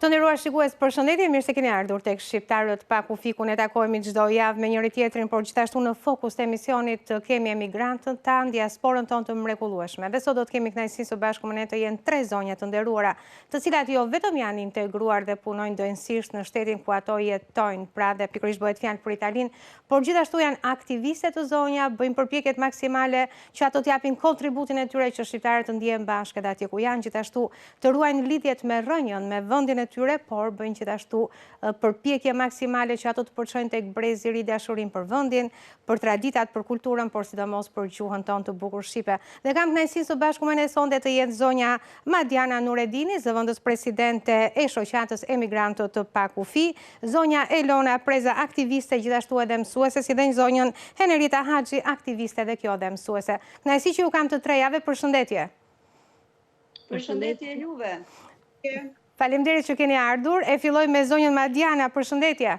Të nderuar shikues, përshëndetje, mirë se keni ardhur tek Shqiptarët pa kufi, ku ne takohemi çdo javë me njëri tjetrin, por gjithashtu në fokus të emisionit kemi emigrantët tan, diasporën tonë të mrekullueshme. Dhe sot do të kemi kënaqësinë së bashku me ne të jenë 3 zonja të nderuara, të cilat jo vetëm janë integruar dhe punojnë dënsisht në shtetin ku ato jetojnë, pra dhe pikërisht bëhet fjalë për Italinë, por gjithashtu janë aktiviste të zonja, bëjnë përpjekjet maksimale që ato të japin kontributin e tyre që shqiptarët të ndihen bashkë atje ku janë, gjithashtu të ruajnë lidhjet me rrënjën, me vendin e tyre, por bëjnë gjithashtu përpjekje maksimale që ato të përçojnë tek brezi i ri dashurinë për vendin, për traditat, për kulturën, por sidomos për gjuhën tonë të bukur shqipe. Dhe kam kënaqësinë së bashku me ne sonte të jetë zonja Madiana Nuredini, zëvendës presidente e shoqatës Emigrantët pa kufi, zonja Elona Preza, aktiviste, gjithashtu edhe mësuese, si dhe zonjën Henerieta Haxhi, aktiviste dhe kjo edhe mësuese. Kënaqësi që ju kam të trejave, përshëndetje. Përshëndetje juve. Faleminderit që keni ardhur. E filloj me zonjën Madiana, përshëndetje.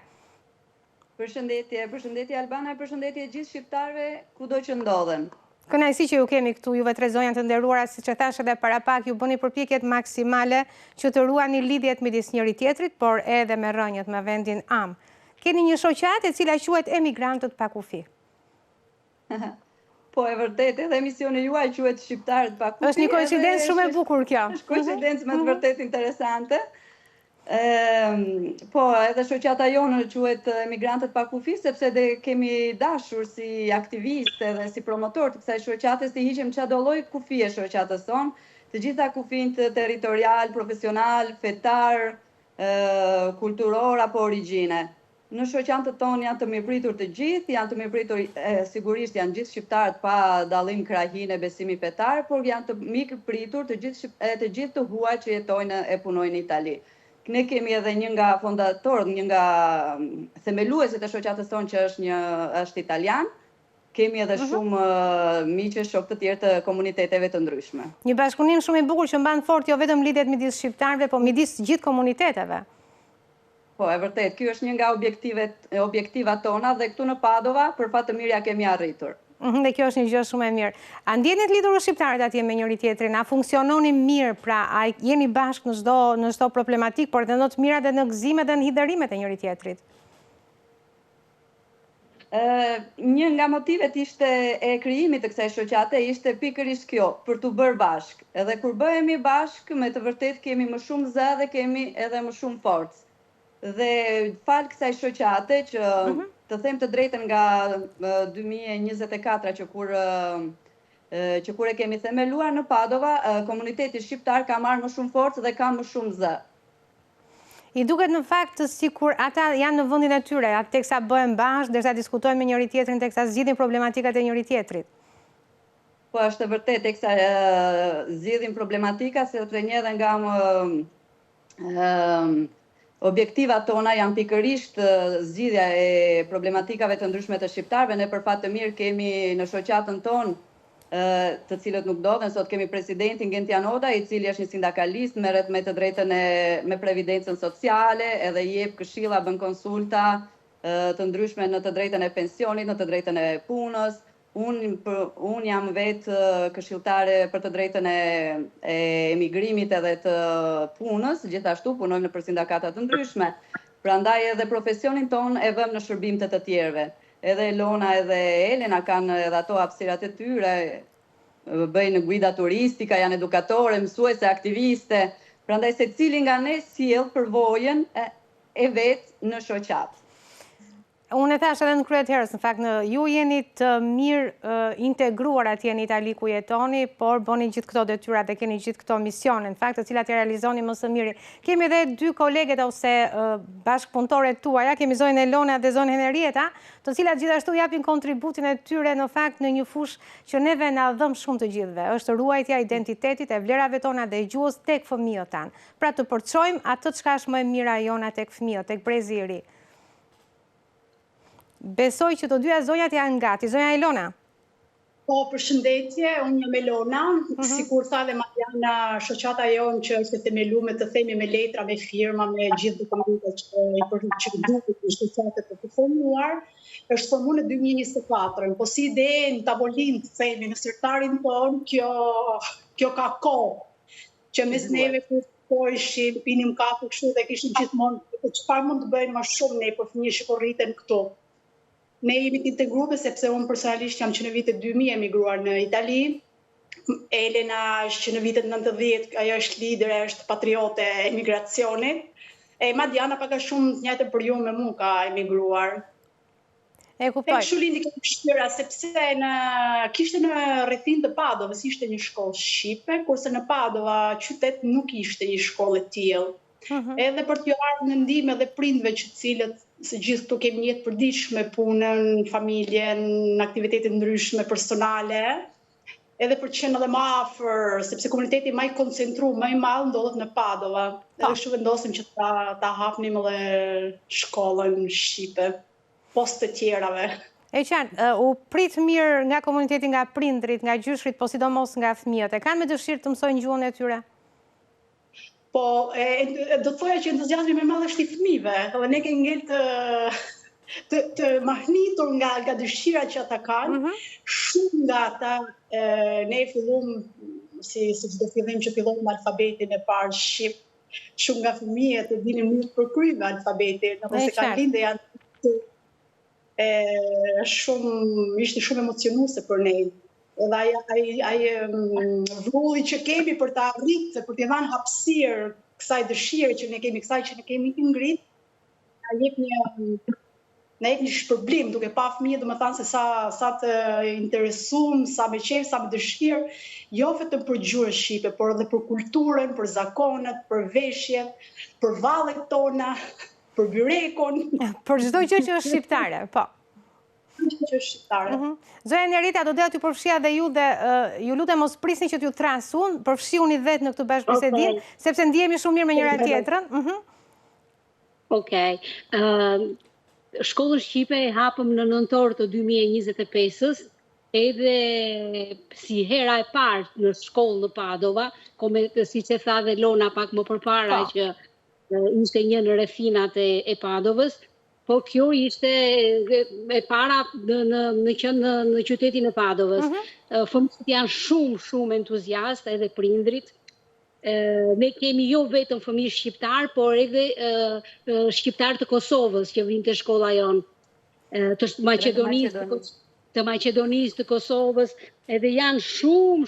Përshëndetje Albana, përshëndetje gjithë shqiptarëve kudo që ndodhen. Kënaqësi që ju kemi këtu, juve 3 zonja të nderuara, siç e thash edhe para pak, ju bëni përpjekjet maksimale që të ruani lidhjet midis njëri tjetrit, por edhe me rrënjët, me vendin am. Keni një shoqatë e cila quhet Emigrantët pa kufi. Po, e vërtet, edhe emisioni juaj quhet Shqiptarët pa kufi. Është një koincidencë shumë e bukur kjo. Është koincidencë me të vërtet interesante. Po, edhe shoqata jonë quhet Emigrantët pa kufi, sepse dhe kemi dashur si aktivistë dhe si promotor të kësaj shoqates të hiqem çdo lloj kufie shoqatës sonë, të gjitha kufinë territorial, profesional, fetar, kulturor apo origjine. Në shoqatën tonë janë të mirëpritur të gjithë, janë të mirëpritur sigurisht janë gjithë shqiptarët pa dallim krahine besimi fetar, por janë të mirëpritur të gjithë të huaj që jetojnë e punojnë në Itali. Ne kemi edhe një nga fondatorët, një nga themeluesit e shoqatës tonë që është italian. Kemi edhe shumë miqë shok të tjerë të komuniteteve të ndryshme. Një bashkëpunim shumë i bukur që mban fort jo vetëm lidhjet midis shqiptarëve, por midis gjithë komuniteteve. Po, e vërtet, kjo është një nga objektivat tona dhe këtu në Padova, për fat të mirë ja kemi arritur. Dhe kjo është një gjë shumë e mirë. A ndjenit lidhur shqiptarët atje me njëri tjetrin? A funksiononi mirë, pra a jeni bashkë në çdo problematik, por edhe në të mira dhe në gëzime dhe në hidhërimet e njëri tjetrit? Një nga motivet ishte e krijimit të kësaj shoqate ishte pikërisht kjo, për të bërë bashkë. Edhe kur bëhemi bashkë, me të vërtet kemi më shumë zë dhe kemi edhe më shumë forcë. Dhe falë kësaj shoqate që të them të drejtën nga 2024 që kur e kemi themeluar në Padova, komuniteti shqiptar ka marrë më shumë forcë dhe ka më shumë zë. I duket në fakt sikur ata janë në vendin e tyre, teksa bëhen bashkë, derisa diskutojnë me njëri tjetrin, teksa zgjidhin problematikat e njëri tjetrit. Po, është vërtet, teksa zgjidhin problematika, sepse një edhe nga objektivat tona janë pikërisht zgjidhja e problematikave të ndryshme të shqiptarëve. Ne për fat të mirë kemi në shoqatën tonë, të cilët nuk ndodhen, sot kemi presidentin Gentian Oda, i cili është një sindakalist, merret me të drejtën me previdencën sociale, edhe jep këshilla, bën konsulta të ndryshme në të drejtën e pensionit, në të drejtën e punës. Unë jam vetë këshilltare për të drejtën e emigrimit edhe të punës, gjithashtu punojmë në sindikata të ndryshme. Prandaj edhe profesionin ton e vëmë në shërbim të tjerëve. Edhe Elona edhe Elena kanë edhe ato hapësirat e tyre, bëjnë guida turistika, janë edukatore, mësuese, aktiviste. Prandaj secili nga ne sjell përvojën e vet në shoqat. Unë e thash edhe në kryet herës, në fakt ju jeni të mirë integruar atje në Itali ku jetoni, por bëni gjithë këto detyrat dhe keni gjithë këto misione, në fakt të cilat i realizoni më së miri. Kemi edhe 2 koleget ose bashkëpunëtore tuaja, kemi zonjën Elona dhe zonjën Henerieta, të cilat gjithashtu japin kontributin e tyre në fakt në një fushë që neve na dhëm shumë të gjithëve. Është ruajtja identitetit e vlerave tona dhe gjuhës tek fëmijët tanë. Pra të përçojmë atë çka është më e mira jona tek fëmijët, tek brezi i ri. Besoj që të dyja zonjat janë gati. Zonja Elona. Po, përshëndetje, unë jam Elona, si kur tha dhe Madiana, shoqata jonë që është themeluar të themi me letra, me firma, me gjithë dokumentet që duhet në shoqatet të formuar, është formuar në 2024, po si ide në tavolinë të themi në sirtarin tonë, kjo ka kohë, që mes neve kërkojshim, pinim kafe kështu dhe kishim gjithmonë çfarë mund të bëjmë më shumë ne për fëmijë që po rriten këtu. Ne jemi të integruar sepse unë personalisht jam që në vitet 2000 emigruar në Itali. Elena është që në vitet 90, ajo është lider, është patriote e emigracionit. E Madiana pak a shumë të njëjtën periudhë me mua ka emigruar. E kuptoj. Kështu lindi këtë shtyra, sepse kishte në rrethin të Padovës ishte një shkollë shqipe, kurse në Padova qytet nuk ishte një shkollë e tillë. Edhe për t'ju ardhur në ndihmë edhe prindve që cilët se gjithë këtu kemi jetë përditshme, punën, familjen, aktivitete ndryshme personale, edhe për të qenë edhe më afër, sepse komuniteti më i koncentruar, më i madh ndodhet në Padova. Edhe kështu vendosim që ta hapnim edhe shkollën shqipe, post të tjerave. E qartë, u prit mirë nga komuniteti, nga prindrit, nga gjyshrit, po sidomos nga fëmijët. E kanë me dëshirë të mësojnë gjuhën e tyre? Po, do të thoja që entuziazmi më i madh është i fëmijëve, dhe ne kemi ngel të mahnitur nga dëshira që ata kanë, shumë nga ata ne fillum si çdo fillim që fillon me alfabetin e parë shqip, shumë nga fëmijët e dinin mirë të përkryjnë alfabetin, apo se kanë lindë janë ishte shumë emocionuese për ne. Edhe ai vrulli që kemi për ta arritur, për t'i dhënë hapësirë kësaj dëshire që ne kemi ngrit, na jep një shpërblim duke pa fëmijë, domethënë se sa të interesuar, sa me qejf, sa me dëshirë, jo vetëm për gjuhën shqipe, por edhe për kulturën, për zakonet, për veshjet, për vallet tona, për byrekun. Për çdo gjë që është shqiptare, po. Që është shqiptare. Zoja Nerita, do doja t'ju përfshija dhe ju dhe ju lutem mos prisni që t'ju trasun, përfshihuni vetë në këtë bashkëbisedim, sepse ndihemi shumë mirë me njëra tjetrën. Okej. Shkollën shqipe e hapëm në nëntor të 2025-ës, edhe si hera e parë në shkollë në Padova, siç e tha dhe Lona pak më përpara që ishte një në rrethinat e Padovës, po kjo ishte e para në qytetin e Padovës. Fëmijët janë shumë entuziastë edhe prindrit. Ne kemi jo vetëm fëmijë shqiptar, por edhe shqiptar të Kosovës që vinë të shkolla jonë, të Maqedonisë, të Kosovës, edhe janë shumë,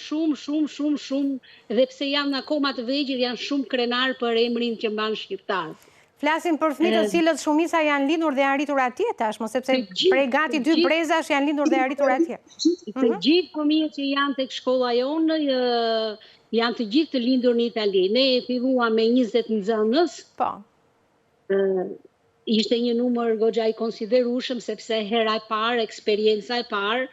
edhe pse janë akoma të vegjël, janë shumë krenar për emrin që mban shqiptar. Flasim për fëmijët të cilët shumica janë lindur dhe arritur atje tashmë, sepse prej gati 2 brezash janë lindur dhe arritur atje. Të gjithë fëmijët që janë tek shkolla jonë janë të gjithë të lindur në Itali. Ne filluam me 20 nxënës. Po. Ishte një numër goxha i konsiderueshëm sepse hera e parë, eksperjenca e parë.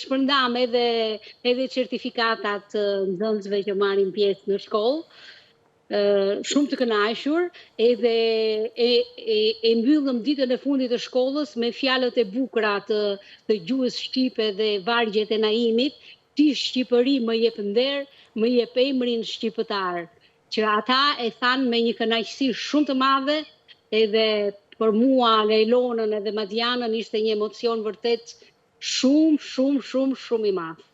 Shpërndam edhe certifikatat të nxënësve që marrin pjesë në shkollë. Shumë të kënaqur, edhe e mbyllëm ditën e fundit të shkollës me fjalët e bukura të gjuhës shqipe dhe vargjet e Naimit, ti Shqipëri më jep nder, më jep emrin shqiptar, që ata e thanë me një kënaqësi shumë të madhe, edhe për mua, Lejlonën edhe Madianën ishte një emocion vërtet shumë i madh.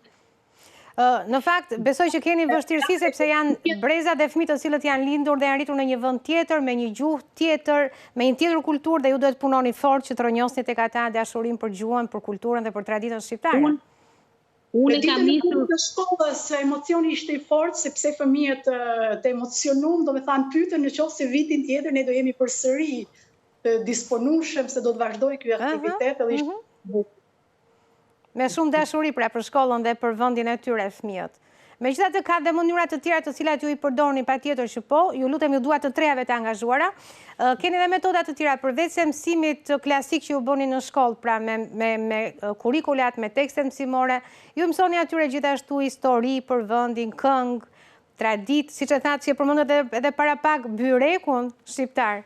Në fakt, besoj që keni vështirësi sepse janë breza dhe fëmijë të cilët janë lindur dhe janë rritur në një vend tjetër, me një gjuhë tjetër, me një tjetër kulturë dhe ju duhet punoni fort që të rrënjosni tek ata dashurinë për gjuhën, për kulturën dhe për traditën shqiptare. Unë kam nisur të shkollës, emocioni ishte i fortë sepse fëmijët të emocionuam, domethënë pyetën nëse vitin tjetër ne do jemi përsëri të disponueshëm se do të vazhdojë ky aktivitet edhe ishte me shumë dashuri pra për shkollën dhe për vendin e tyre fëmijët. Megjithatë ka dhe mënyra të tjera të cilat ju i përdorni patjetër që po, ju lutem ju dua të trejave të angazhuara. Keni dhe metoda të tjera përveç se mësimit klasik që ju bëni në shkollë, pra me kurrikulat, me tekste mësimore, ju mësoni atyre gjithashtu histori për vendin, këngë, traditë, siç e thatë që përmendet edhe para pak byrekun shqiptar.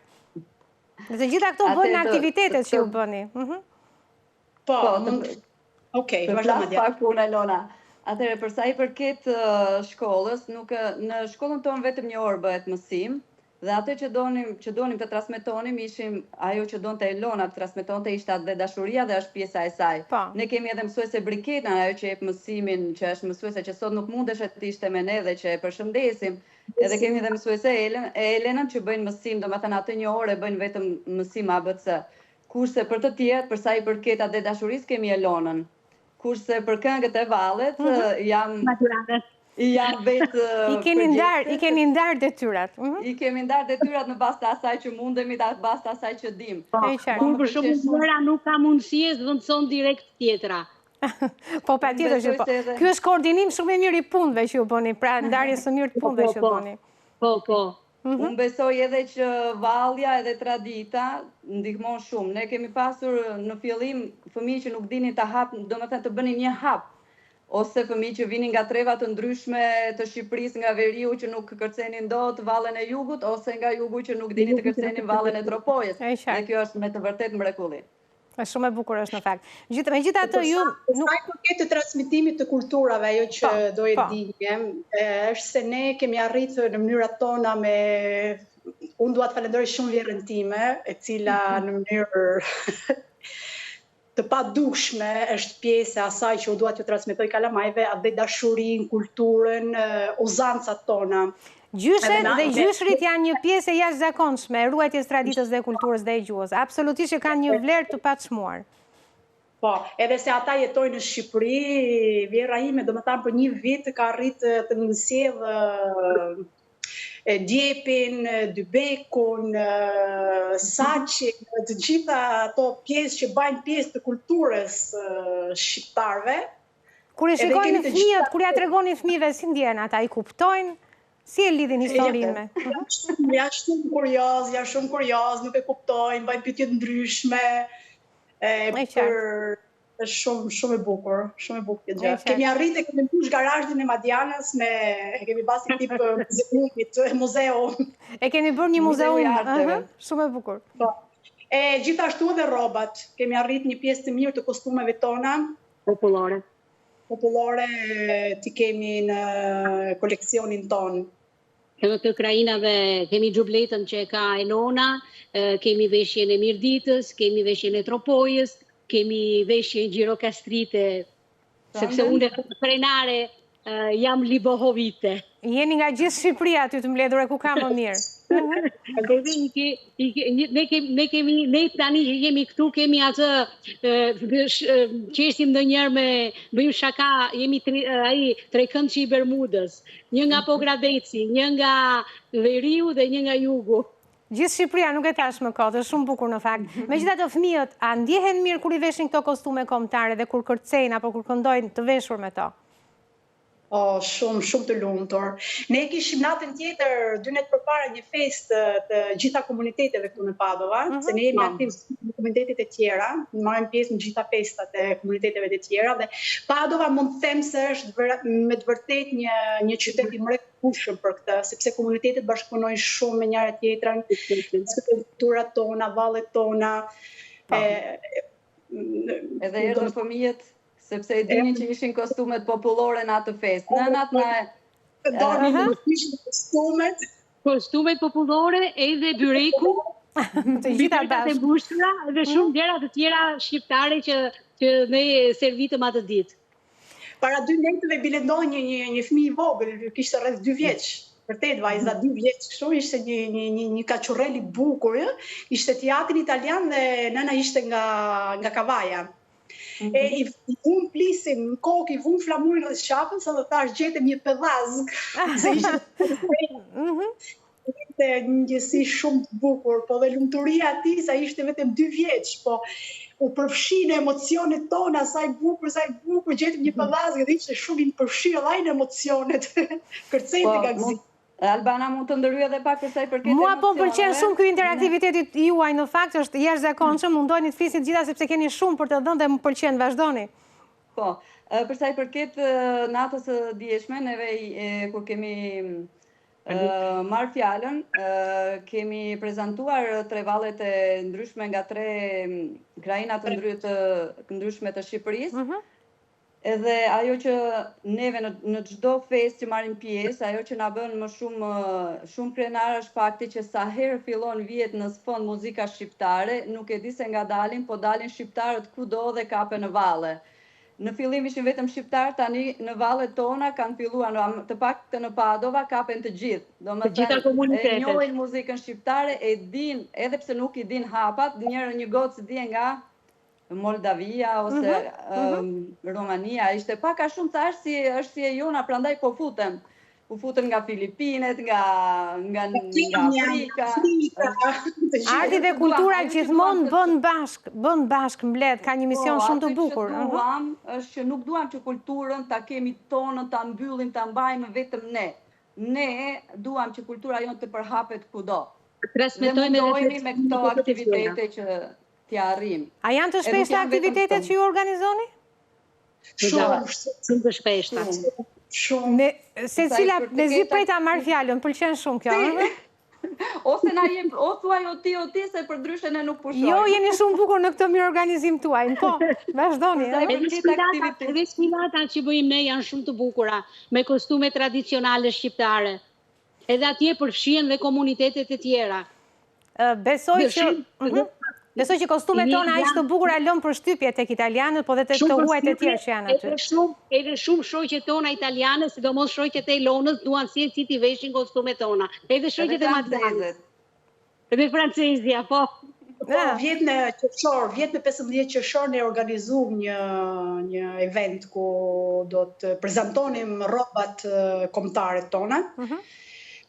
Dhe të gjitha këto bëhen aktivitetet që ju bëni. Po, okej, vazhdo Madja. Pak punë Elona. Atëherë për sa i përket shkollës, në shkollën tonë vetëm 1 orë bëhet mësim, Dhe atë që donim të transmetonim ishim ajo që donte Elona të transmetonte ishte atë dhe dashuria dhe është pjesa e saj. Po. Ne kemi edhe mësuese Briketën, ajo që jep mësimin, që është mësuese që sot nuk mundesh të ishte me ne dhe që e përshëndesim. Edhe kemi edhe mësuese Elenën që bëjnë mësim, domethënë atë një orë bëjnë vetëm mësim ABC. Kurse për të tjerë, për sa i përket atë dashurisë kemi Elonën. Kurse për këngët e vallet jam vetë I keni ndarë detyrat. I kemi ndarë detyrat në bazë të asaj që mundemi, në bazë të asaj që dim. Kur për shumë mëra nuk ka mundësie të vëndëson direkt tjetra. Po pa tjetër që po. Kjo është koordinim shumë e mirë i punëve që ju bëni, pra ndarje së mirë të punëve që bëni. Po. Unë besoj edhe që vallja edhe tradita ndihmon shumë. Ne kemi pasur në fillim fëmijë që nuk dinin të hap, domethënë të bënin një hap. Ose fëmijë që vinin nga treva të ndryshme të Shqipërisë, nga veriu që nuk kërcenin dot vallën e jugut, ose nga jugu që nuk dinin të kërcenin vallën e Tropojës. Dhe kjo është me të vërtet mrekulli. Është shumë e bukur është në fakt. Megjithatë ju sa i përket të transmetimit të kulturave, ajo që doje dijem, është se ne kemi arritur në mënyrat tona me unë dua të falenderoj shumë vjerën time, e cila në mënyrë të padushme është pjesë e asaj që u dua t'ju transmetoj kalamajve, atë dashurin, kulturën, uzancat tona. Gjyshet dhe gjyshrit janë një pjesë e jashtëzakonshme e ruajtjes traditës dhe kulturës dhe e gjuhës. Absolutisht që kanë një vlerë të paçmuar. Po, edhe se ata jetojnë në Shqipëri, vjera ime, domethënë për një vit ka arritë të më sjellë Djepin, Dybekun, Saqin, të gjitha ato pjesë që bajnë pjesë të kulturës shqiptarëve. Kur i shikojnë fëmijët, kur ja tregoni fëmijëve si ndjen ata, i kuptojnë? Si e lidhin historinë me? Janë shumë kurioz, nuk e kuptojnë, bajnë pyetje të ndryshme. Është shumë e bukur, shumë e bukur gjë. Kemi arritë, kemi mbush garazhin e Madianës me kemi basi tip muzeu. E keni bërë një muzeum, shumë e bukur. Po. Gjithashtu edhe rrobat. Kemi arritë një pjesë të mirë të kostumeve tona popullore ti kemi në koleksionin ton. Në të krajinave kemi xhubletën që ka Elona, kemi veshjen e Mirditës, kemi veshjen e Tropojës, kemi veshjen Gjirokastrite, sepse unë krenare jam libohovite. Jeni nga gjithë Shqipëria aty të mbledhur e ku ka më mirë. Ne tani që jemi këtu, kemi atë qeshtim ndonjëherë me bëjmë shaka, jemi trekënd që i Bermudës, një nga Pogradeci, një nga Veriu dhe një nga Jugu. Gjithë Shqipëria nuk e tash më kot, është shumë bukur në fakt. Megjithatë fëmijët, a ndjehen mirë kur i veshin këto kostume kombëtare dhe kur kërcejnë apo kur këndojnë të veshur me to? Shumë të lumtur. Ne kishim natën tjetër, 2 net përpara një festë të gjitha komuniteteve këtu në Padova, se ne jemi aktiv në komunitetet e tjera, marrim pjesë në gjitha festat e komuniteteve të tjera dhe Padova mund të them se është me të vërtet një qytet i mrekullueshëm për këtë, sepse komunitetet bashkëpunojnë shumë me njëra tjetrën, kulturat tona, vallet tona. Edhe erdhën fëmijët sepse e dinin që ishin kostumet popullore në atë festë. Nënat kostumet popullore edhe byreku, të gjitha bashkë. E mbushura dhe shumë gjëra të tjera shqiptare që ne servitëm atë ditë. Para 2 netëve bilendoi një fëmijë i vogël, kishte rreth 2 vjeç. Vërtet vajza 2 vjeç kështu, ishte një kaçurrel i bukur, ishte teatri italian dhe nëna ishte nga Kavaja. I vun plisin në kokë, i vun flamurin rreth shapës, edhe thash gjetëm një pedhazg. Ishte një gjësi shumë të bukur, po dhe lumturia e tij sa ishte vetëm 2 vjeç, po u përfshi në emocionet tona, sa i bukur, gjetëm një pedhazg dhe ishte shumë i përfshirë edhe ai në emocionet. Kërcej të gagzi. Albana mund të ndërhyj edhe pak për sa i përket emocioneve. Mua po pëlqen shumë ky interaktiviteti juaj, në fakt është jashtëzakonshëm, mundoni të flisni të gjitha sepse keni shumë për të dhënë dhe më pëlqen, vazhdoni. Po, për sa i përket natës së dieshme, neve kur kemi marrë fjalën, kemi prezantuar 3 vallet e ndryshme nga 3 krajina të ndryshme të Shqipërisë. Edhe ajo që neve në çdo festë që marrim pjesë, ajo që na bën më shumë krenar është fakti që sa herë fillon vjet në sfond muzika shqiptare, nuk e di se nga dalin, po dalin shqiptarët kudo dhe kapen në valle. Në fillim ishin vetëm shqiptar, tani në vallet tona kanë filluar, të paktën në Padova kapen të gjithë. Domethënë e njohin muzikën shqiptare, e din, edhe pse nuk i din hapat, një gocë di nga Moldavia ose Romania, ishte pak a shumë sa është si e jona, prandaj po futem. U futën nga Filipinet, nga Afrika. Arti dhe kultura gjithmonë bën bashk mbledh, ka një mision shumë të bukur. Është që nuk duam që kulturën ta kemi tonën, ta mbyllim, ta mbajmë vetëm ne. Ne duam që kultura jonë të përhapet kudo. Dhe mundohemi me këto aktivitete që t'ja arrim. A janë të shpeshta aktivitetet që ju organizoni? Shumë të shpeshta. Me zi prej ta marrë fjallën, pëlqen shumë kjo. Ose na jem, o thuaj o ti, se për ndryshen e nuk pushojmë. Jo, jeni shumë bukur në këtë mirë organizim tuaj, po, vazhdoni. Edhe sfilata që bëjmë ne janë shumë të bukura, me kostume tradicionale shqiptare. Edhe atje përfshihen dhe komunitetet e tjera. Besoj që kostumet tona ishtë të bukur lëmë për shtypje tek italianët, po dhe të huajt e tjerë që janë aty. Edhe shumë shoqet tona italiane, sidomos shoqet e Ilonës, duan si ti veshin kostumet tona. Edhe shoqet e madhëzit. Edhe francezja, po. Vjet në 15 qershor ne organizuam një event ku do të prezantonim rrobat kombëtare tona.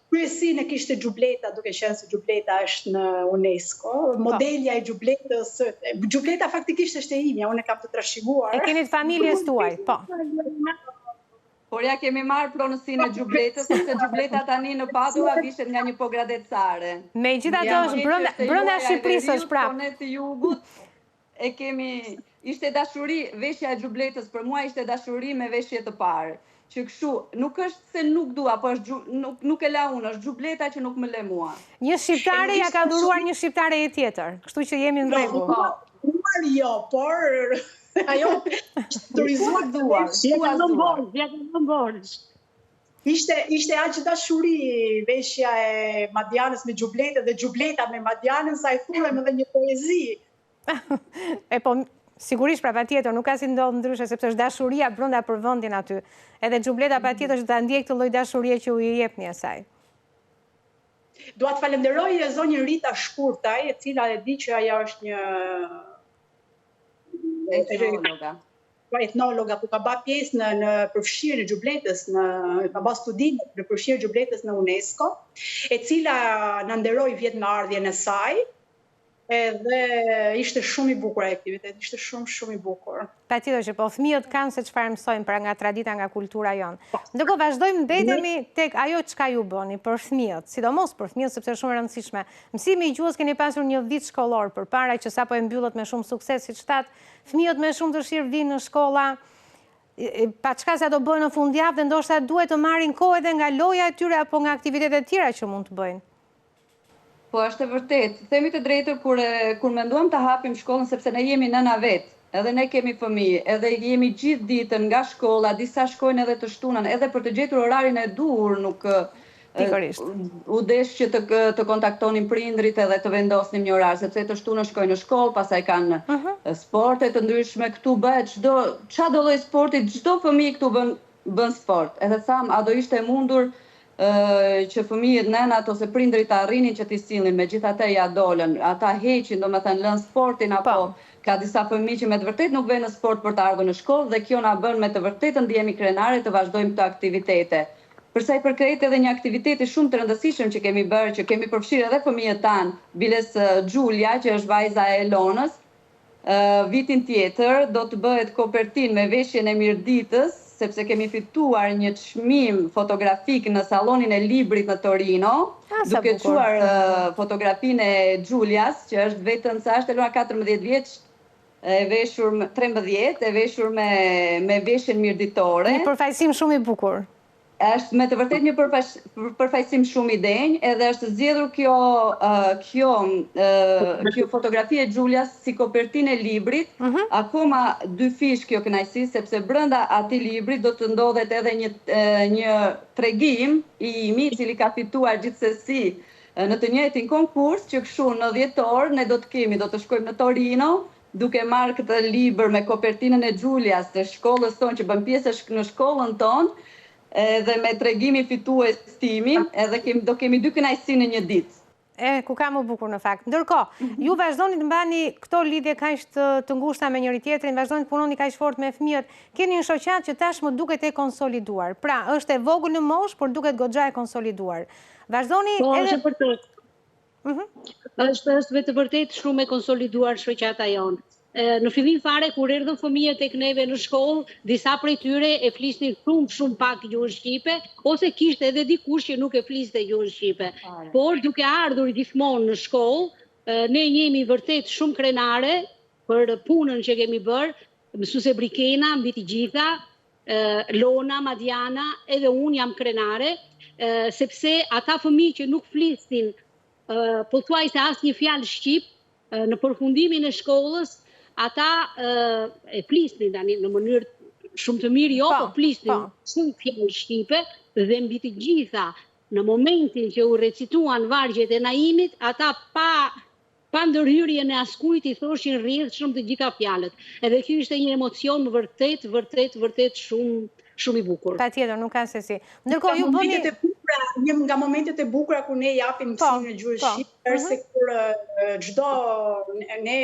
Kryesin e kishte Gjubleta, duke qenë se Gjubleta është në UNESCO. Modelja e Gjubletës, Gjubleta faktikisht është e imja, unë e kam të trashëguar. E keni të familjes tuaj, po. Por ja kemi marrë pronësinë e Gjubletës, sepse Gjubleta tani në Padova vishet nga një pogradecare. Megjithatë është brenda Shqipërisë është prapë. Ne të jugut e kemi, ishte dashuri, veshja e Gjubletës për mua ishte dashuri me veshje të parë. Që kështu, nuk është se nuk dua, po nuk e la unë, është Gjubleta që nuk më le mua. Një shqiptare ja ka dhuruar një shqiptare e tjetër, kështu që jemi në rregull. Jo, por ajo turizuar duar. Ishte aq dashuri veshja e Madianës me Gjubletën dhe Gjubleta me Madianën, sa i thurem edhe një poezi. E po, sigurisht pra patjetër, nuk ka si ndodhë ndryshe, sepse është dashuria brenda për vendin aty. Edhe Gjubleta patjetër që ta ndjek të lloj dashurie që u i jepni asaj. Dua të falenderoj zonjën Rita Shkurtaj, e cila e di që ajo është një etnologa, ku ka bërë pjesë në përfshirjen e Gjubletës, ka bërë studime në përfshirjen e Gjubletës në UNESCO, e cila na nderoi vjet me ardhjen e saj. Edhe ishte shumë i bukur aktivitet, ishte shumë i bukur. Patjetër që po fëmijët kanë se çfarë mësojnë pra nga tradita, nga kultura jonë. Ndërkohë vazhdojmë mbetemi tek ajo çka ju bëni për fëmijët, sidomos për fëmijët sepse është shumë e rëndësishme. Mësimi i gjuhës keni pasur një vit shkollor përpara që sapo e mbyllet me shumë sukses, siç thatë, fëmijët me shumë dëshirë vinë në shkolla, pa çka sa do bëjnë në fundjavë dhe ndoshta duhet të marrin kohë edhe nga loja e tyre apo nga aktivitetet tjera që mund të bëjnë. Po, është e vërtet. Themi të drejtën kur menduam të hapim shkollën, sepse ne jemi nëna vetë, edhe ne kemi fëmijë, edhe jemi gjithë ditën nga shkolla, disa shkojnë edhe të shtunën, edhe për të gjetur orarin e dur nuk u desh që të kontaktonin prindrit edhe të vendosnim një orar, sepse të shtunën shkojnë në shkollë, pastaj kanë sporte të ndryshme, këtu bëhet çdo lloj sporti, çdo fëmijë këtu bën sport. Edhe tham, a do ishte mundur që fëmijët nënat ose prindrit arrinin që t'i sillnin, megjithatë ja dolën, ata heqin, domethënë lën sportin apo ka disa fëmijë që me të vërtetë nuk vënë në sport për të ardhur në shkollë dhe kjo na bën me të vërtetë ndihemi krenare të vazhdojmë këto aktivitete. Për sa i përket edhe një aktiviteti shumë të rëndësishëm që kemi bërë, që kemi përfshirë edhe fëmijët tanë, biles Giulia, që është vajza e Elonës, vitin tjetër do të bëhet kopertin me veshjen e Mirditës, sepse kemi fituar një çmim fotografik në sallonin e librit në Torino, duke quar fotografinë e Giulias, që është vetëm sa është Elona 14 vjeç, e veshur 13, e veshur me veshjen mirditore. Një përfaqësim shumë i bukur. është me të vërtet një përfaqësim shumë i denj, edhe është zgjedhur kjo fotografi e Xhulias si kopertinë e librit, akoma 2 fish kjo kënaqësi, sepse brenda atij libri do të ndodhet edhe një tregim i imi i cili ka fituar gjithsesi në të njëjtin konkurs, që kështu në dhjetor ne do të shkojmë në Torino, duke marrë këtë libër me kopertinën e Xhulias të shkollës tonë që bën pjesë në shkollën tonë, edhe me tregimi fitues timin, edhe do kemi 2 kënaqësi në një ditë. Ku ka më bukur në fakt. Ndërkohë, ju vazhdoni të mbani këto lidhje kaq të ngushta me njëri tjetrin, vazhdoni të punoni kaq fort me fëmijët. Keni një shoqat që tashmë duket e konsoliduar. Pra, është e vogël në moshë, por duket goxha e konsoliduar. Vazhdoni edhe është vetë vërtet shumë e konsoliduar shoqata jonë. Në fillim fare, kur erdhën fëmijët tek neve në shkollë, disa prej tyre e flisnin shumë pak gjuhën shqipe, ose kishte edhe dikush që nuk e fliste gjuhën shqipe. Por duke ardhur gjithmonë në shkollë, ne jemi vërtet shumë krenare për punën që kemi bërë, mësuese Brikena, mbi të gjitha, Lona, Madiana, edhe unë jam krenare, sepse ata fëmijë që nuk flisnin pothuajse asnjë fjalë shqip, në përfundimin e shkollës, ata e flisnin në mënyrë shumë të mirë, po flisnin shumë fjalë shqipe, dhe mbi të gjitha, në momentin që u recituan vargjet e Naimit, ata pa ndërhyrjen e askujt i thoshin rrjedhshëm të gjitha fjalët. Edhe ky ishte një emocion vërtet shumë i bukur. Patjetër, nuk ka se si. Ndërkohë ju bëni nga momentet e bukura kur ne japim mësimin e gjuhës shqipe, se kur ne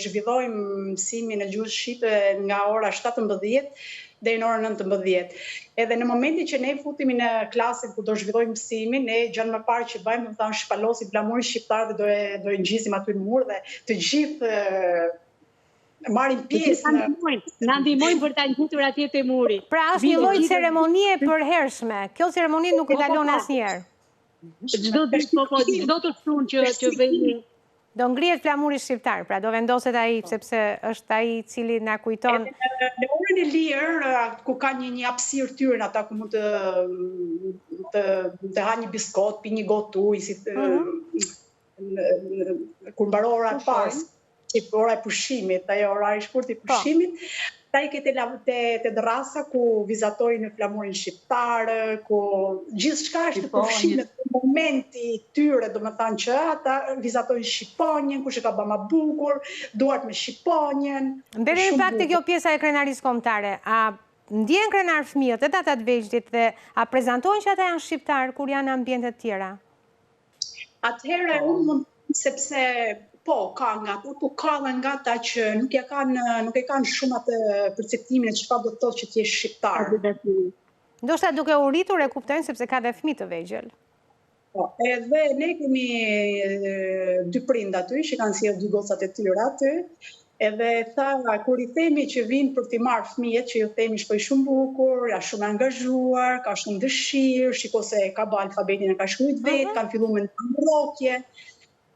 zhvillojmë mësimin e gjuhës shqipe nga ora 17 deri në orën 19. Edhe në momentin që ne futemi në klasën ku do zhvillojmë mësimin, ne gjën më parë që bëjmë, do të shpalosim flamurin shqiptar dhe do e ngjisim aty në mur dhe të gjithë marrin pjesë. Na ndihmojnë për ta ngjitur atje te muri. Pra është një lloj ceremonie përhershme. Kjo ceremoni nuk i kalon asnjëherë. Çdo të thonë që vjen. Do ngrihet flamuri shqiptar, pra do vendoset ai, sepse është ai i cili na kujton. Në orën e lirë, ku ka një hapësirë tyre ata ku mund të ha një biskot, pi një gotë ujë, kur mbaron ora e parë, ora e pushimit, ajo ora e shkurtë i pushimit, ata i ketë te drasa ku vizatojnë në flamurin shqiptar, ku gjithçka është të pushimit, momenti i tyre, domethënë që ata vizatojnë Shqiponjen, kush e ka bërë më bukur, duart me Shqiponjen. Mbere në fakt kjo pjesa e krenarisë kombëtare, a ndjen krenar fëmijët edhe ata të vegjëlit dhe a prezantojnë që ata janë shqiptar kur janë në ambiente të tjera? Atëherë unë mund sepse ka nga ata, po ka nga ata që nuk e kanë shumë atë perceptimin e çfarë do të thotë që ti je shqiptar. Ndoshta duke u rritur e kuptojnë sepse ka dhe fëmijë të vegjël. Po, edhe ne kemi 2 prind aty që kanë sjellë 2 gocat e tyre aty. Edhe kur i themi që vinë për t'i marrë fëmijët, që ju themi shkoj shumë bukur, janë shumë angazhuar, ka shumë dëshirë, shiko se ka bë alfabetin e ka shkruajt vetë, kanë filluar me ndrojtje.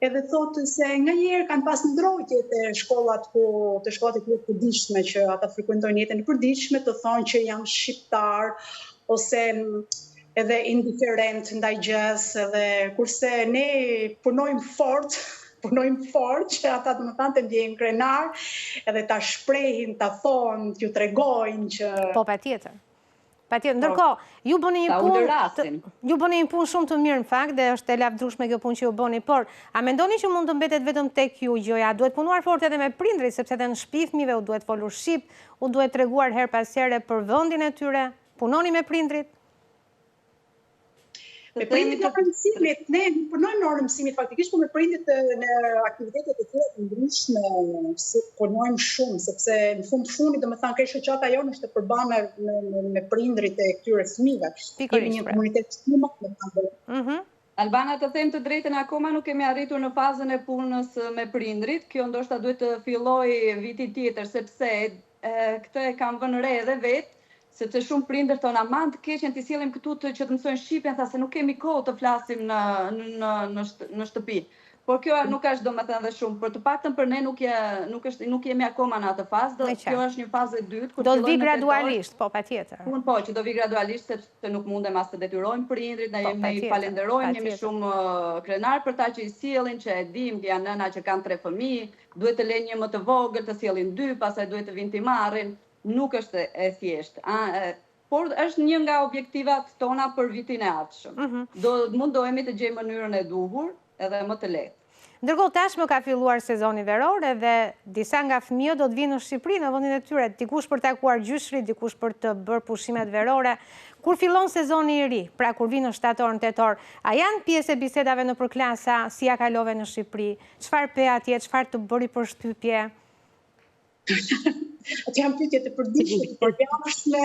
Edhe thotë se nganjëherë kanë pas ndrojtje te shkollat e përditshme që ata frekuentojnë jetën e përditshme, të thonë që janë shqiptar ose edhe indiferent ndaj gjës, edhe kurse ne punojmë fort që ata domethënë të ndjejnë krenar, edhe ta shprehin, ta thonë, t'ju tregojnë që po patjetër. Ndërkohë, ju bëni një punë shumë të mirë në fakt dhe është e lavdrueshme kjo punë që ju bëni, por a mendoni që mund të mbetet vetëm tek ju gjoja? Duhet punuar fort edhe me prindrit, sepse edhe në shtëpi fëmijëve u duhet folur shqip, u duhet treguar her pas here për vendin e tyre. Punoni me prindrit? Me prindit në orën mësimit, ne punojmë në orën mësimit faktikisht, por me prindit në aktivitetet e tjera të ndryshme punojmë shumë, sepse në fundit domethënë kjo shoqata jonë është e përbërë me prindrit e këtyre fëmijëve. Kemi një komunitet shumë të madh. Albana, të them të drejtën, akoma nuk kemi arritur në fazën e punës me prindrit. Kjo ndoshta duhet të fillojë viti tjetër, sepse këtë e kam vënë re edhe vetë, sepse shumë prindër thonë aman të keqen t'i sjellim këtu që të mësojnë shqipen, tha se nuk kemi kohë të flasim në shtëpi. por kjo nuk është domethënë dhe shumë, për të paktën për ne nuk jemi akoma në atë fazë, kjo është një fazë e dytë. Do të vi gradualisht, po, patjetër. Po, që do vi gradualisht, sepse nuk mundem as të detyrojmë prindrit, ne i falenderojmë, jemi shumë krenar për ta që i sjellin, që e dim, janë nëna që kanë 3 fëmijë, duhet të lejnë një më të vogël, të sjellin 2, pastaj duhet të vinë t'i marrin, nuk është e thjeshtë. Por është një nga objektivat tona për vitin e ardhshëm. Mundohemi të gjejmë mënyrën e duhur edhe më të lehtë. Ndërkohë tashmë ka filluar sezoni veror edhe disa nga fëmijët do të vinë në Shqipëri në vendin e tyre, dikush për takuar gjyshrit, dikush për të bërë pushimet verore. Kur fillon sezoni i ri, pra kur vinë në shtator, në tetor, a janë pjesë e bisedave nëpër klasa, si ja kalove në Shqipëri, çfarë pe atje, çfarë të bëri përshtypje? Atë janë pyetje të përditshme, të përjashme.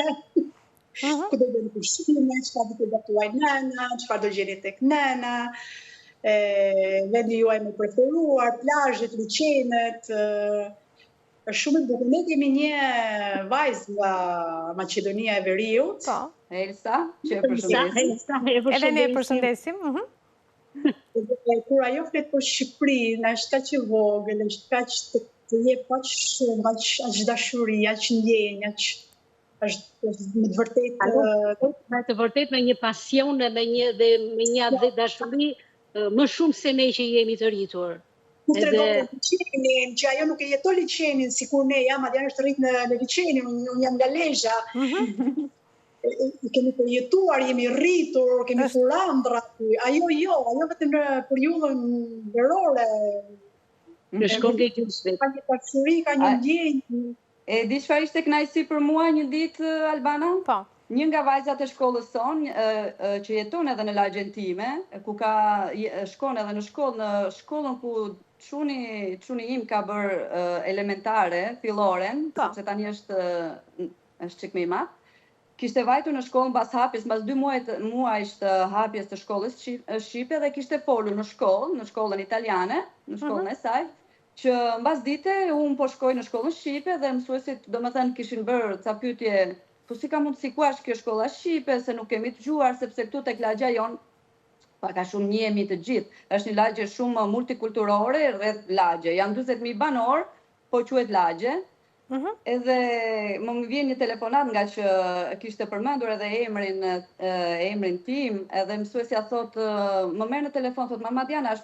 Ku do të pushime, çfarë do të gatuaj nëna, çfarë do gjeni tek nëna. Vendi juaj më preferuar, plazhet, liçenet, është shumë e bukur. Ne kemi një vajzë nga Maqedonia e Veriut, Elsa, që e përshëndesim. Edhe ne e përshëndesim. Kur ajo flet për Shqipërinë, është kaq e vogël, është kaq të jep aq shumë, aq dashuri, aq ndjenjë, është me të vërtetë me një pasion dhe me një dashuri më shumë se ne që jemi të rritur. Nuk tregon liçenin, që ajo nuk e jeton liçenin sikur ne jam, atje është rrit në liçenin, unë jam nga Lezhë. Kemi përjetuar, jemi rritur, kemi kurandra aty. Ajo vetëm në periudhën verore. Në shkollën e gjysmit. Ka një pasuri, ka një ndjenjë. E di çfarë ishte kënaqësi për mua një ditë, Albana? Po. Një nga vajzat e shkollës sonë, që jeton edhe në lagjen time, ku shkon edhe në shkollën ku çuni im ka bërë elementare, filloren, sepse tani është çik më i madh. Kishte vajtur në shkollën pas hapjes, pas 2 muajsh të hapjes të shkollës shqipe dhe kishte folur në shkollën italiane, në shkollën e saj, që mbas dite unë po shkoj në shkollën shqipe dhe mësuesit domethënë kishin bërë ca pyetje. Po si ka mundësi ku është kjo shkolla shqipe, se nuk kemi të gjuar, sepse këtu tek lagja jon paka shumë njihemi të gjithë. Është një lagje shumë multikulturore rreth lagje. Janë 40.000 banor, po quhet lagje. Edhe më vjen një telefonat nga që kishte përmendur edhe emrin tim, edhe mësuesja thotë, më merr në telefon, thotë, Mama Diana,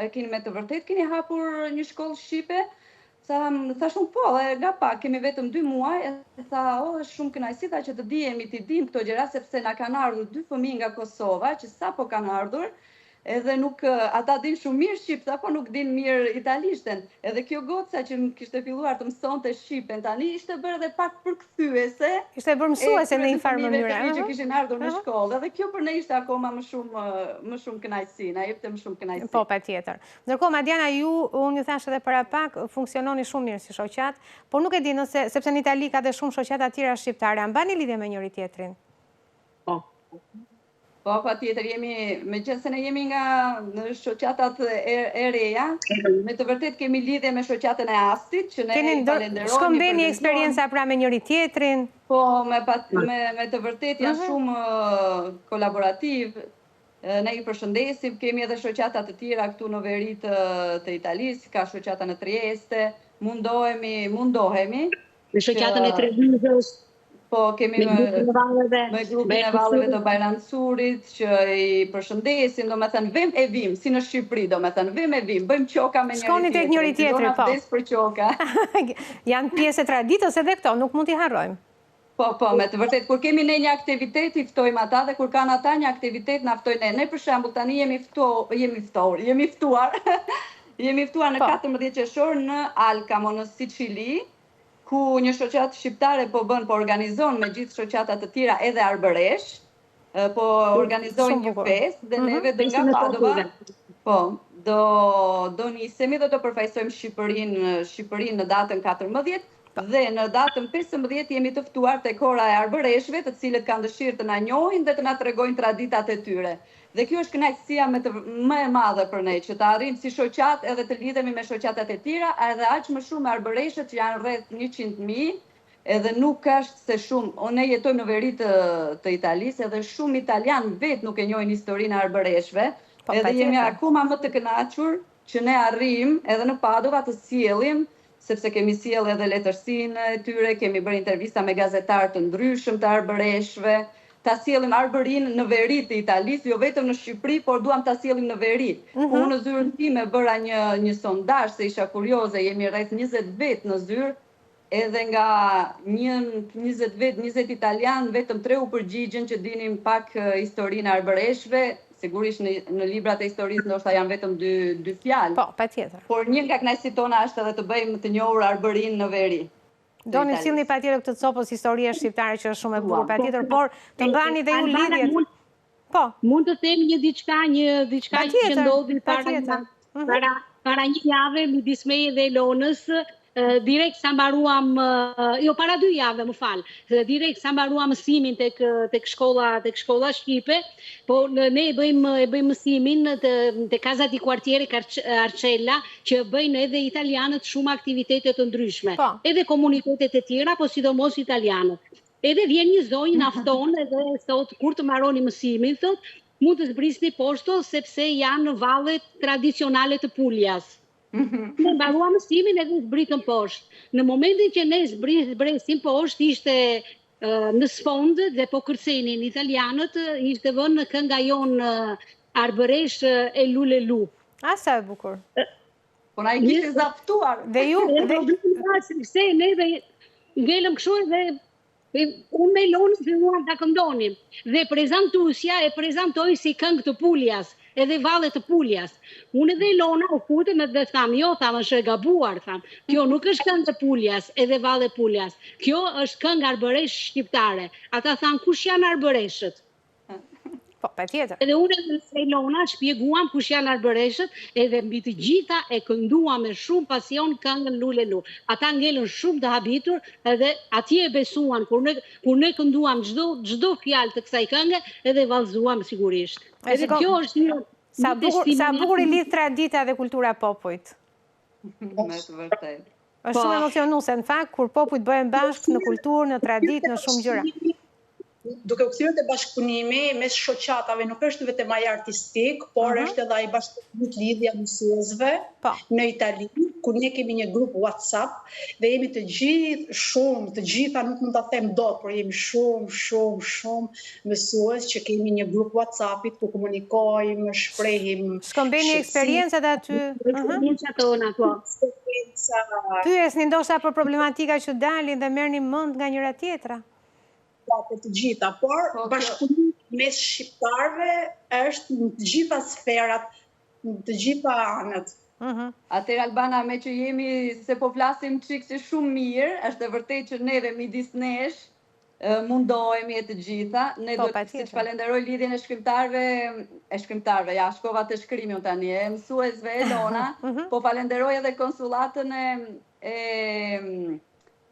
keni me të vërtet keni hapur një shkollë shqipe? Thash unë po, nga pak, kemi vetëm 2 muaj, e tha, është shumë kënaqësi që të dim këto gjëra, sepse na kanë ardhur 2 fëmijë nga Kosova, që sapo kanë ardhur, edhe nuk, ata din shumë mirë shqip, po nuk din mirë italishten. Edhe kjo goca që kishte filluar të mësonte shqipen, tani ishte bërë edhe pak përkthyese. Ishte bërë mësuese në një farë mënyrë. Që kishin ardhur në shkollë, edhe kjo për ne ishte akoma më shumë kënaqësi, na jepte më shumë kënaqësi. Po, patjetër. Ndërkohë, Madiana, unë ju thash edhe para pak, funksiononi shumë mirë si shoqat, por nuk e di nëse, sepse në Itali ka dhe shumë shoqata tjera shqiptare, mbani lidhje me njëri tjetrin? Po, patjetër, megjithëse ne jemi nga shoqatat e reja, me të vërtet kemi lidhje me shoqatën e Astit, që ne i falenderojmë. Shkëmbeni eksperjenca pra me njëri tjetrin? Po, me të vërtet janë shumë kolaborativ, ne i përshëndesim, kemi edhe shoqata të tjera këtu në veri të Italisë, ka shoqata në Trieste, mundohemi. Me shoqatën e Trevizës. Po, kemi me grupin e vallëve të Bajramsurit, që i përshëndesim, do me thënë, vim e vim, si në Shqipëri, do me thënë, vim e vim, bëjmë qoka me njëri tjetrin. Shkoni tek njëri tjetri, po. Dona vdes për qoka. Janë pjesë e traditës edhe këto, nuk mund t'i harrojmë. Po, me të vërtet, kur kemi ne një aktivitet, i ftojmë ata, dhe kur kanë ata një aktivitet, na ftojnë ne. Ne, për shembull, tani jemi ftuar në 14 qershor në Alcamo, në Sicili, ku një shoqat shqiptare po organizon me gjithë shoqatat të tjera edhe Arbëresh, po organizojnë një fest, dhe neve dhe nga Padova, po, do nisemi dhe do përfaqësojmë Shqipërinë në datën 14, dhe në datën 15 jemi të ftuar tek Hora e Arbëreshve, të cilët kanë dëshirë të na njohin dhe të na tregojnë traditat e tyre. Dhe kjo është kënaqësia më e madhe për ne, që të arrijmë si shoqat edhe të lidhemi me shoqatat e tjera, edhe aq më shumë arbëreshët që janë rreth 100.000, edhe nuk është se shumë, ne jetojmë në veri të Italisë, edhe shumë italian vetë nuk e njohin historinë e arbëreshve, edhe jemi akoma më të kënaqur që ne arrim edhe në Padova të sjellim, sepse kemi sjell edhe letërsinë e tyre, kemi bërë intervista me gazetarë të ndryshëm të arbëreshve, ta sjellim arbërinë në veri të Italisë, jo vetëm në Shqipëri, por duam ta sjellim në veri. Unë në zyrën time bëra një sondazh se isha kurioze, jemi rreth 20 vet në zyrë, edhe nga 20 vet, 20 italian, vetëm 3 u përgjigjen që dinin pak historinë arbëreshve. Sigurisht në librat e historisë ndoshta janë vetëm dy fjalë. Po, patjetër. Por një nga kënaqësitë tona është edhe të bëjmë të njohur arbërinë në veri. Doni sillni patjetër këtë copës historie shqiptare që është shumë e bukur patjetër, por të mbani dhe ju lidhjet. Po. Mund të them një diçka që ndodhi para një jave midis meje dhe Elonës. Direkt sa mbaruam, para 2 javë, më fal, direkt sa mbaruam mësimin tek shkolla shqipe, po ne e bëjmë mësimin te Casa di Quartiere Arcella, që bëjnë edhe italianët shumë aktivitete të ndryshme, edhe komunitetet e tjera, po sidomos italianët. Edhe vjen një zonjë na fton edhe thot kur të mbaroni mësimin, thot, mund të zbrisni poshto sepse janë në vallet tradicionale të Puljas. Ne mbaruam mësimin edhe zbritëm poshtë. Në momentin që ne zbresim poshtë, ishte në sfond dhe po kërcenin italianët, ishte vënë në kënga jonë arbëresh e lulelu. A sa e bukur. Po na i kishte zaptuar. Dhe ju se ne dhe ngelëm kështu dhe unë me Elonën filluam ta këndonim. Dhe prezantuesja e prezantoi si këngë të Puljas, edhe vallet të Puljas. Unë dhe Elona u futëm dhe tham, jo, tham, është e gabuar, tham. Kjo nuk është këngë të Puljas, edhe vallet Puljas. Kjo është këngë arbëresh shqiptare. Ata thanë, kush janë arbëreshët? Po, patjetër. Edhe unë dhe Elona shpjeguam kush janë arbëreshët, edhe mbi të gjitha e kënduam me shumë pasion këngën Lulelu. Ata ngelën shumë të habitur, edhe atje e besuan, kur ne kënduam çdo fjalë të kësaj këngë, edhe vallëzuam sigurisht. Edhe kjo është një sa bukur i lidh tradita dhe kultura e popujt. Me të vërtetë. Është shumë emocionuese në fakt kur popujt bëhen bashkë në kulturë, në traditë, në shumë gjëra. Duke u kthyer te bashkëpunimi mes shoqatave nuk është vetëm ai artistik, por është edhe ai bashkëpunim lidhja mësuesve në Itali, ku ne kemi një grup WhatsApp dhe jemi të gjitha nuk mund ta them dot, por jemi shumë mësues që kemi një grup WhatsAppit ku komunikojmë, shprehim. Shkëmbeni eksperiencat aty. Eksperiencat tona po. Pyesni ndoshta për problematika që dalin dhe merrni mend nga njëra tjetra. Për të gjitha, por bashkëpunimi mes shqiptarëve është në të gjitha sferat, në të gjitha anët. Atëherë Albana, me që jemi se po flasim çik si shumë mirë, është e vërtetë që neve midis nesh mundohemi e të gjitha. Ne duhet siç falenderoj lidhjen e shkrimtarëve, ja shkova të shkrimin tani, e mësuesve Elona, po falenderoj edhe konsullatën e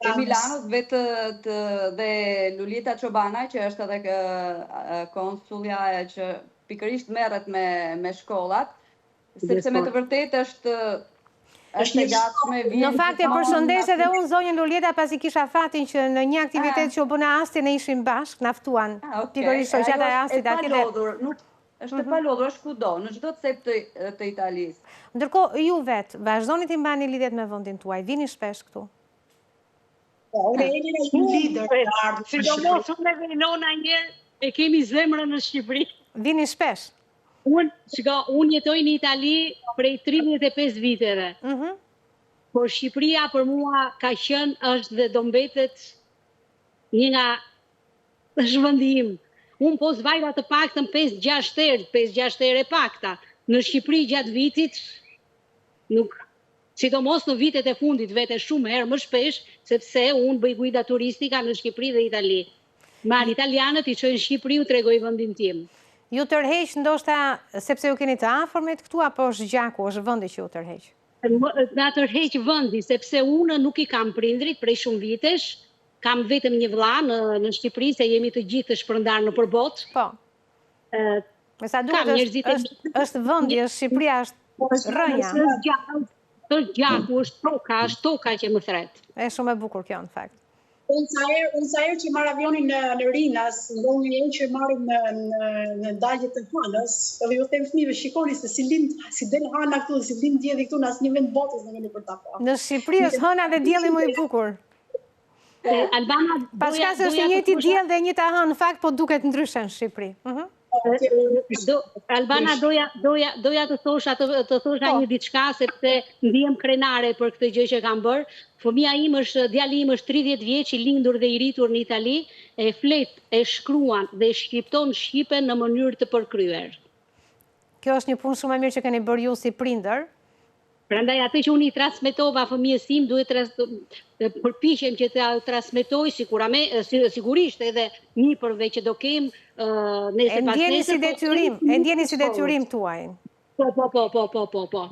Milanos dhe Lulita Çobanaj, që është edhe konsulja që pikërisht merret me shkollat, sepse me të vërtetë është e gatshme. Në fakt e përshëndes edhe unë zonjën Lulita pasi kisha fatin që në një aktivitet që u bëna Asti ne ishim bashkë, na ftuan pikërisht shoqata e Astit aty. Është e palodhur, është kudo, në çdo cep të Italisë. Ndërkohë ju vetë vazhdoni të mbani lidhjet me vendin tuaj, vini shpesh këtu. Unë jeni një lider. Sidomos unë dhe Elona njerë e kemi zemrën në Shqipëri. Vini shpesh? Unë jetoj në Itali prej 35 viteve. Por Shqipëria për mua ka qenë është dhe do mbetet një nga është vendi im. Unë po zvajta të paktën 5-6 herë e pakta. Në Shqipëri gjatë vitit nuk... Sidomos në vitet e fundit vete shumë herë më shpesh, sepse unë bëj guida turistika në Shqipëri dhe Itali. Marr italianët i çojnë në Shqipëri, u tregoj vendin tim. Ju tërheq ndoshta sepse ju keni të afërmit këtu apo është gjaku, është vendi që ju tërheq? Na tërheq vendi sepse unë nuk i kam prindrit prej shumë vitesh, kam vetëm një vëlla në Shqipëri, se jemi të gjithë të shpërndarë në përbot. Po. Me sa duket është vendi, është Shqipëria, është rrënja. Është gjaku, është toka që më thret. E shumë e bukur kjo në fakt. Unë sa herë që marr avionin në Rinas, ndonjë herë që marrim në daljet të Hanës, edhe ju them fëmijëve shikoni se si del Hana këtu, si lind dielli këtu në asnjë vend botës në për ta parë. Në Shqipëri është Hana dhe dielli më i bukur. Albana, Paska se është njëjti diell dhe njëjta hënë, në fakt po duket ndryshe në Shqipëri. Albana, doja të thosha një diçka, sepse ndihem krenare për këtë gjë që kam bërë. Djali im është 30 vjeç, i lindur dhe i rritur në Itali, e flet, e shkruan dhe e shqipton shqipen në mënyrë të përkryer. Kjo është një punë shumë e mirë që keni bërë ju si prindër. Prandaj atë që unë i transmetova fëmijës tim, duhet përpiqem që ta transmetoj sigurisht edhe një përve që do kem nesër pas nesër. E ndjeni si detyrim tuaj. Po.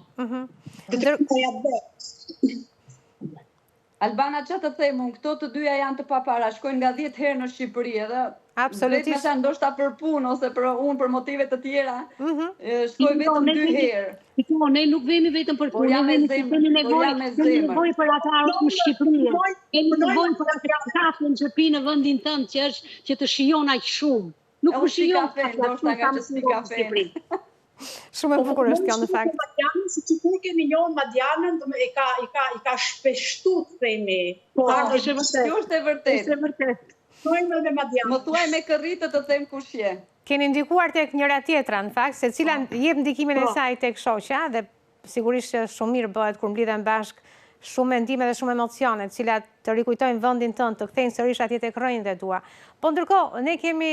Albana, që të them unë, këto të dyja janë të papara, shkojnë nga 10 herë në Shqipëri edhe absolutisht vetëm ndoshta për punë ose për unë për motive të tjera, shkoj vetëm 2 herë. Ne nuk vemi vetëm për punë, ne kemi nevojë për ata në Shqipëri. Kemi nevojë për atë kafën që pi në vendin tënd që të shijon aq shumë. Nuk po shijon ndoshta nga që spi kafe. Shumë e bukur është kjo në fakt. Si që kur kemi njohën Madianën, i ka shpeshtu të themi. Kjo është e vërtet. Më thuaj me kërritë të them kush je. Keni ndikuar tek njëra tjetra, në fakt, se cila jep ndikimin e saj tek shoqja, dhe sigurisht që shumë mirë bëhet kur mblidhen bashk shumë mendime dhe shumë emocione, të cilat të rikujtojnë vendin tënd, të kthejnë sërish atje tek rrënjët e tua. Po ndërkohë, ne kemi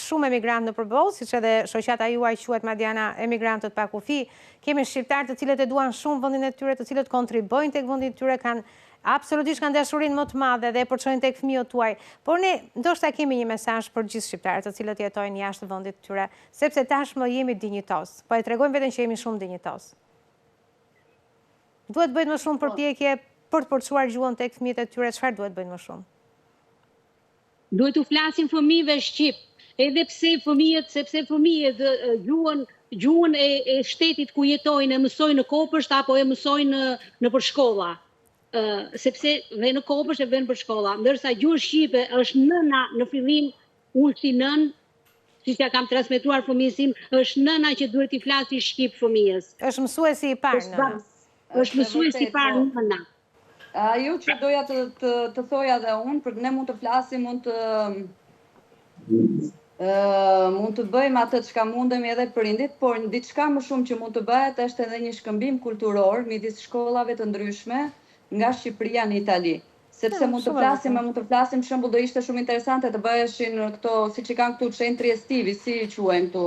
shumë emigrantë në përballë, siç edhe shoqata juaj quhet Madiana Emigrantët pa kufi. Kemi shqiptarë të cilët e duan shumë vendin e tyre, të cilët kontribojnë tek vendi i tyre, absolutisht kanë dashurinë më të madhe dhe e përçojnë tek fëmijët tuaj. Por ne ndoshta kemi një mesazh për gjithë shqiptarët të cilët jetojnë jashtë vendit të tyre, sepse tashmë jemi dinjitos. Po e tregojmë veten që jemi shumë dinjitos. Duhet bëjnë më shumë përpjekje për të përçuar gjuhën tek fëmijët e tyre, çfarë duhet bëjnë më shumë? Duhet u flasin fëmijëve shqip, edhe sepse fëmijët gjuhën e shtetit ku jetojnë e mësojnë në kopësht apo e mësojnë në përshkolla. Sepse dhe në kopësht e vënë për shkolla, ndërsa gjuhë shqipe është nëna në fillim, unë si nën, siç ja kam transmetuar fëmijës tim, është nëna që duhet i flasi shqip fëmijës. Është mësuesi i parë nëna. Është mësuesi i parë nëna. Ajo që doja të thoja dhe unë, për ne mund të flasim, mund të bëjmë atë çka mundemi edhe prindit, por diçka më shumë që mund të bëhet është edhe një shkëmbim kulturor midis shkollave të ndryshme nga Shqipëria në Itali. Sepse mund të flasim, shembull do ishte shumë interesante të bëheshin këto, siç i kanë këtu centri estivi, si i quajnë këtu?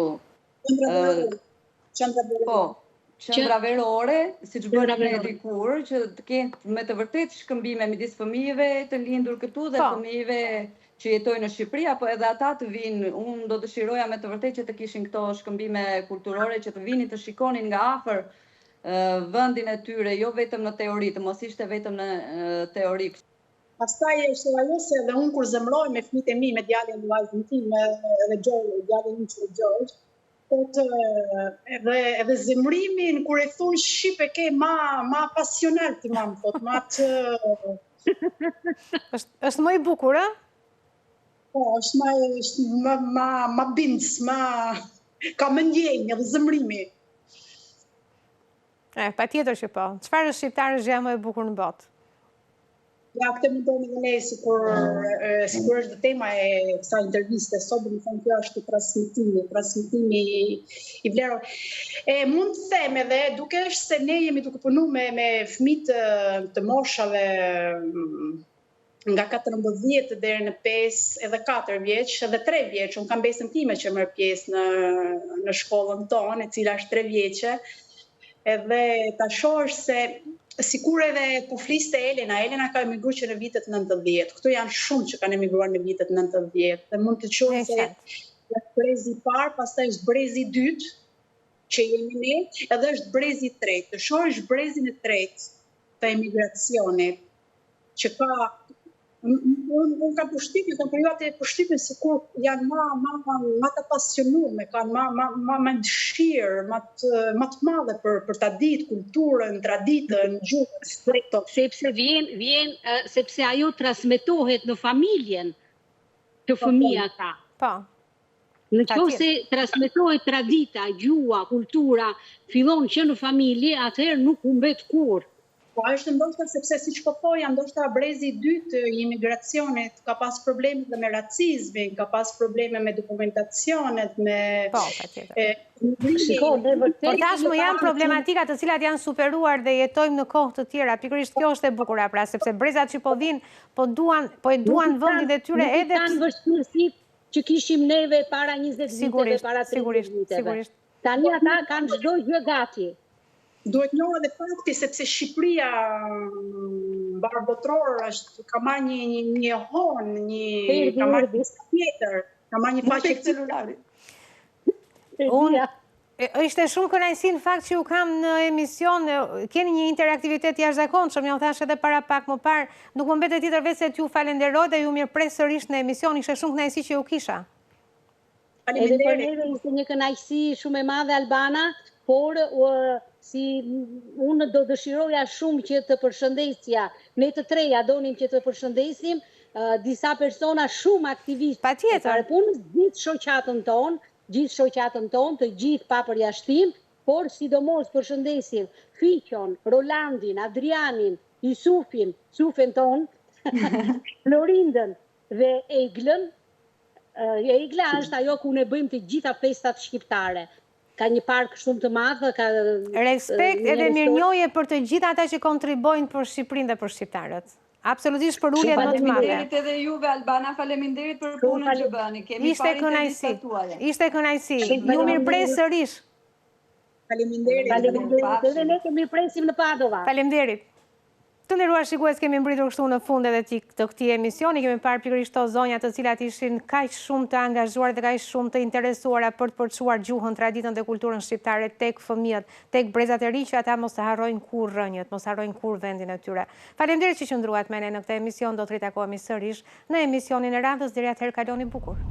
Qendra verore, siç bëra ne dikur, që të kenë me të vërtetë shkëmbime midis fëmijëve të lindur këtu dhe fëmijëve që jetojnë në Shqipëri, apo edhe ata të vinë. Unë do dëshiroja me të vërtetë që të kishin këto shkëmbime kulturore, që të vinin të shikonin nga afër vendin e tyre, jo vetëm në teori, të mos ishte vetëm në teori. Pastaj është ajo se edhe unë kur zemroj me fëmijët e mi, me djalin e vajzën time, edhe djalin im që Gjorgj, edhe zemrimin kur e thon shqip e ke ma pasional ti mam thot, ma të është më i bukur, ë? Po, është ma bindës, ka më ndjenjë edhe zemrimi. Patjetër që po. Çfarë është shqiptar është gjë më e bukur në botë? Ja, këtë mendojmë edhe ne, sikur është tema e kësaj interviste, sot më thonë kjo është transmetimi i vlerave. Mund të them edhe, duke është se ne jemi duke punu me fëmijë të moshave nga 14 deri në 5 edhe 4 vjeç, edhe 3 vjeç, unë kam besën time që merr pjesë në shkollën tonë, e cila është 3 vjeçe, edhe ta shohësh se sikur edhe po fliste Elena ka emigruar që në vitet 90. Këto janë shumë që kanë emigruar në vitet 90. Dhe mund të qohë se është brezi i parë, pastaj është brezi i dytë, që jemi ne, edhe është brezi i tretë. Të shohësh brezin e tretë të emigracionit, që ka Unë kam përshtypjen, kam krijuar atë përshtypjen sikur janë ma të pasionume, kanë ma dëshirë, ma të madhe për ta ditë kulturën, traditën, gjuhën. Sepse ajo transmetohet në familjen që fëmia ka. Po. Në qoftë se transmetohet tradita, gjuha, kultura, fillon që në familje, atëherë nuk humbet kurrë. Po është ndoshta sepse siç po thoja, ndoshta brezi i dytë i imigracionit ka pas probleme dhe me racizmin, ka pas probleme me dokumentacionet, me Po, patjetër. Por tashmë janë problematika të cilat janë superuar dhe jetojmë në kohë të tjera. Pikërisht kjo është e bukur pra, sepse brezat që po vinë, po e duan vendin e tyre edhe kanë vështirësitë që kishim neve para 20 viteve, para 30 viteve. Tani ata kanë çdo gjë gati. Duhet njohur edhe fakti sepse Shqipëria barbotëror ka marrë një hon, ka marrë një tjetër, ka marrë një faqe celularit. Ishte shumë kënaqësi në fakt që u kam në emision, keni një interaktivitet jashtëzakonshëm, ja u thash edhe para pak më parë, nuk më mbetet tjetër vetë se t'ju falenderoj dhe ju mirëpres sërish në emision, ishte shumë kënaqësi që ju kisha. Edhe për neve ishte një kënaqësi shumë e madhe Albana, por si unë do dëshiroja shumë që të përshëndesja, ne të treja donim që të përshëndesim disa persona shumë aktivistë. Patjetër. Gjithë shoqatën tonë, të gjithë pa përjashtim, por sidomos përshëndesim Fiqon, Rolandin, Adrianin, Jusufin, Sufen tonë, Florindën dhe Eglën. Egla është ajo ku ne bëjmë të gjitha festat shqiptare. Ka një park shumë të madh, ka respekt edhe mirënjohje për të gjithë ata që kontribojnë për Shqipërinë dhe për shqiptarët. Absolutisht për uljen më të madhe. Faleminderit edhe juve Albana, faleminderit për punën që bëni. Kemi parë intervistat tuaja. Ishte kënaqësi. Ju mirëpres sërish. Faleminderit. Edhe ne kemi presim në Padova. Faleminderit. Të nderuar shikues, kemi mbritur kështu në fund edhe të këtij emisioni, kemi parë pikërisht ato zonja të cilat ishin kaq shumë të angazhuar dhe kaq shumë të interesuara për të përçuar gjuhën, traditën dhe kulturën shqiptare tek fëmijët, tek brezat e ri që ata mos të harrojnë kurrë rrënjët, mos harrojnë kurrë vendin e tyre. Faleminderit që qëndruat me ne në këtë emision, do të ritakohemi sërish në emisionin e radhës, deri atëherë kaloni bukur.